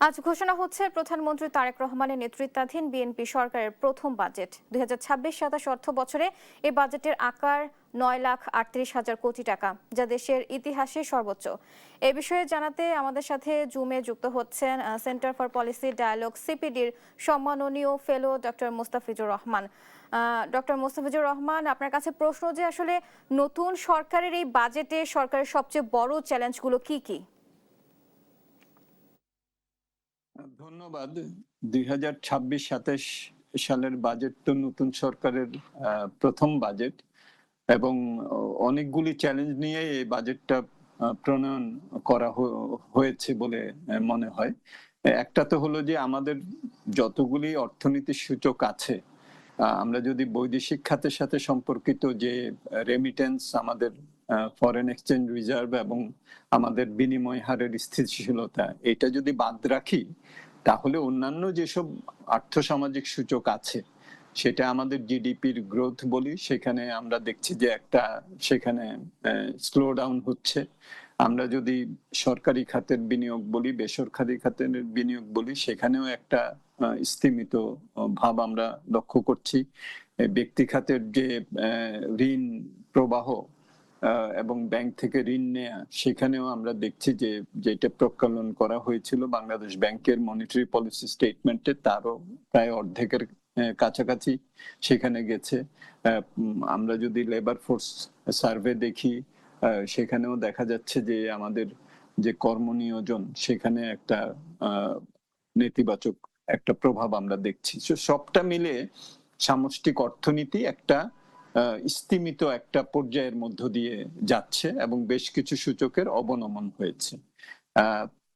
আজ ঘোষণা হচ্ছে প্রধানমন্ত্রী তারেক রহমানের নেতৃত্বাধীন বিএনপি সরকারের প্রথম বাজেট ২০২৬-২৭ অর্থ বছরে এই বাজেটের আকার ৯,৩৮,০০০ কোটি টাকা, যা দেশের ইতিহাসে সর্বোচ্চ। এ বিষয়ে জানাতে আমাদের সাথে জুমে যুক্ত হচ্ছেন সেন্টার ফর পলিসি ডায়ালগ সিপিডির সম্মাননীয় fellow doctor Mostafizur Rahman. Doctor Mostafizur Rahman, আপনার কাছে প্রশ্ন যে আসলে নতুন সরকারের এই বাজেটে সরকারের সবচেয়ে বড় চ্যালেঞ্জগুলো কি কি? ধন্যবাদ। ২০২৬-২৭ সালের বাজেট তো নতুন সরকারের প্রথম বাজেট এবং অনেকগুলি চ্যালেঞ্জ নিয়ে এই বাজেটটা প্রণয়ন করা হয়েছে বলে মনে হয়। একটা তো হলো যে আমাদের যতগুলি অর্থনীতির সূচক আছে, আমরা যদি বৈদেশিক খাতের সাথে সম্পর্কিত যে রেমিটেন্স, আমাদের ফরেন এক্সচেঞ্জ রিজার্ভ এবং আমাদের বিনিময় হারের স্থিতিশীলতা, এটা যদি বাদ রাখি তাহলে অন্যান্য যেসব আর্থসামাজিক সূচক আছে, সেটা আমাদের জিডিপির গ্রোথ বলি, সেখানে আমরা দেখছি যে একটা সেখানে স্লো ডাউন হচ্ছে। আমরা যদি সরকারি খাতের বিনিয়োগ বলি, বেসরকারি খাতের বিনিয়োগ বলি, সেখানেও একটা স্তিমিত ভাব আমরা লক্ষ্য করছি। ব্যক্তি খাতের যে ঋণ প্রবাহ এবং ব্যাংক থেকে ঋণ নেয়া, সেখানেও আমরা দেখছি যে যেটা প্রজ্ঞাপন করা হয়েছিল বাংলাদেশ ব্যাংকের মনিটারি পলিসি স্টেটমেন্টে, তারও প্রায় অর্ধেকের কাছাকাছি সেখানে গেছে। আমরা যদি লেবার ফোর্স সার্ভে দেখি, সেখানেও দেখা যাচ্ছে যে আমাদের যে কর্মনিয়োজন, সেখানে একটা নেতিবাচক একটা প্রভাব আমরা দেখছি। সবটা মিলে সামষ্টিক অর্থনীতি একটা স্তিমিত একটা পর্যায়ের মধ্য দিয়ে যাচ্ছে এবং বেশ কিছু সূচকের অবনমন হয়েছে।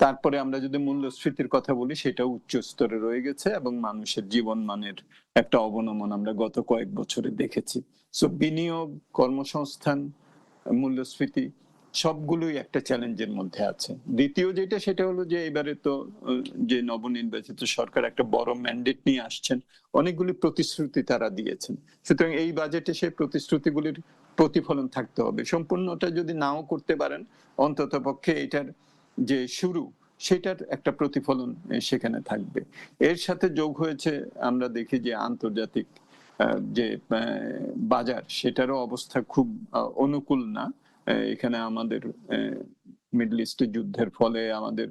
তারপরে আমরা যদি মূল্যস্ফীতির কথা বলি, সেটাও উচ্চ স্তরে রয়ে গেছে এবং মানুষের জীবন মানের একটা অবনমন আমরা গত কয়েক বছরে দেখেছি। সো বিনিয়োগ, কর্মসংস্থান, মূল্যস্ফীতি সবগুলোই একটা চ্যালেঞ্জের মধ্যে আছে। দ্বিতীয় যেটা, সেটা হলো যে এবারে তো যে নবনির্বাচিত সরকার একটা বড় ম্যান্ডেট নিয়ে আসছেন, অনেকগুলি প্রতিশ্রুতি তারা দিয়েছেন। সুতরাং এই বাজেটে সেই প্রতিশ্রুতিগুলির প্রতিফলন থাকতে হবে। সম্পূর্ণটা যদি নাও করতে পারেন, অন্তত পক্ষে এটার যে শুরু, সেটার একটা প্রতিফলন সেখানে থাকবে। এর সাথে যোগ হয়েছে, আমরা দেখি যে আন্তর্জাতিক যে বাজার, সেটারও অবস্থা খুব অনুকূল না। এখানে আমাদের মিডল ইস্টে যুদ্ধের ফলে আমাদের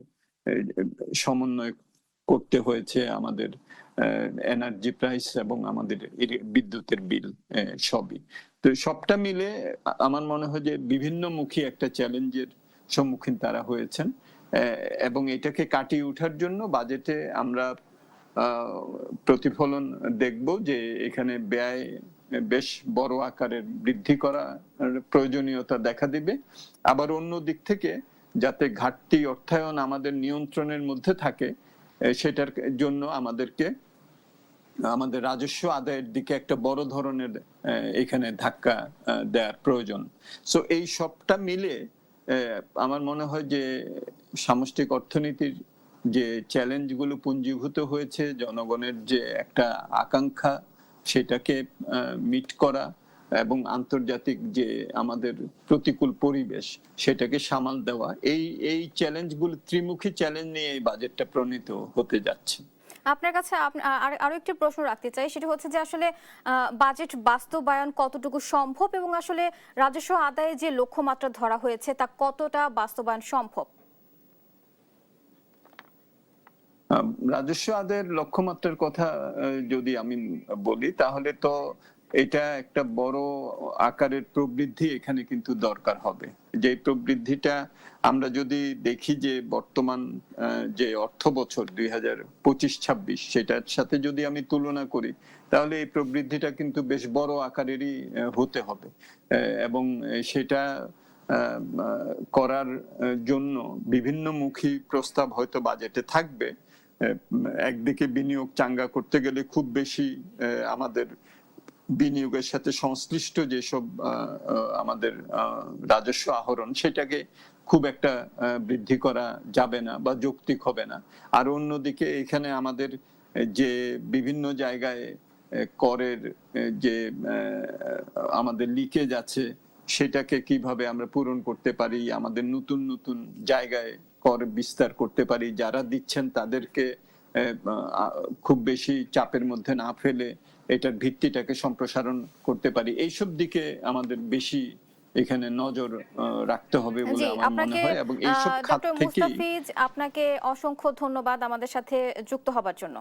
সমন্বয় করতে হয়েছে আমাদের এনার্জি প্রাইস এবং আমাদের বিদ্যুতের বিল সবই। তো সবটা মিলে আমার মনে হয় যে বিভিন্নমুখী একটা চ্যালেঞ্জের সম্মুখীন তারা হয়েছেন এবং এটাকে কাটিয়ে ওঠার জন্য বাজেটে আমরা প্রতিফলন দেখব যে এখানে ব্যয় বেশ বড় আকারের বৃদ্ধি করা প্রয়োজনীয়তা দেখা দিবে। আবার অন্য দিক থেকে যাতে ঘাটতি অর্থায়ন আমাদের নিয়ন্ত্রণের মধ্যে থাকে, সেটার জন্য আমাদেরকে আমাদের রাজস্ব আদায়ের দিকে একটা বড় ধরনের এখানে ধাক্কা দেওয়ার প্রয়োজন। সো এই সবটা মিলে আমার মনে হয় যে সামষ্টিক অর্থনীতির যে চ্যালেঞ্জগুলো পুঞ্জীভূত হয়েছে, জনগণের যে একটা আকাঙ্ক্ষা, সেটাকে মিট করা এবং আন্তর্জাতিক যে আমাদের প্রতিকূল পরিবেশ, সেটাকে সামাল দেওয়া, এই চ্যালেঞ্জগুলো ত্রিমুখী চ্যালেঞ্জ নিয়ে এই বাজেটটা প্রণীত হতে যাচ্ছে। আপনার কাছে আরো একটি প্রশ্ন রাখতে চাই, সেটা হচ্ছে যে আসলে বাজেট বাস্তবায়ন কতটুকু সম্ভব এবং আসলে রাজস্ব আদায়ে যে লক্ষ্যমাত্রা ধরা হয়েছে তা কতটা বাস্তবায়ন সম্ভব? রাজস্ব আদায়ের লক্ষ্যমাত্রার কথা যদি আমি বলি, তাহলে তো এটা একটা বড় আকারের প্রবৃদ্ধি এখানে কিন্তু দরকার হবে। যে প্রবৃদ্ধিটা আমরা যদি দেখি যে বর্তমান যে অর্থ বছর ২০২৫-২৬, সেটার সাথে যদি আমি তুলনা করি, তাহলে এই প্রবৃদ্ধিটা কিন্তু বেশ বড় আকারেরই হতে হবে এবং সেটা করার জন্য বিভিন্নমুখী প্রস্তাব হয়তো বাজেটে থাকবে। একদিকে বিনিয়োগ চাঙ্গা করতে গেলে খুব বেশি আমাদের বিনিয়োগের সাথে সংশ্লিষ্ট যেসব আমাদের রাজস্ব আহরণ, সেটাকে খুব একটা বৃদ্ধি করা যাবে না বা যৌক্তিক হবে না। আর অন্যদিকে এখানে আমাদের যে বিভিন্ন জায়গায় করের যে আমাদের লিকেজ আছে, সেটাকে কিভাবে আমরা পূরণ করতে পারি, আমাদের নতুন নতুন জায়গায় কর বিস্তার করতে পারি, যারা দিচ্ছেন তাদেরকে খুব বেশি চাপের মধ্যে না ফেলে এটার ভিত্তিটাকে সম্প্রসারণ করতে পারি, এইসব দিকে আমাদের বেশি এখানে নজর রাখতে হবে বলে জি, আমার মনে আপনাকে হয়। এবং এইসব খাত ডক্টর থেকেই মুস্তাফিজ, আপনাকে অসংখ্য ধন্যবাদ আমাদের সাথে যুক্ত হবার জন্য।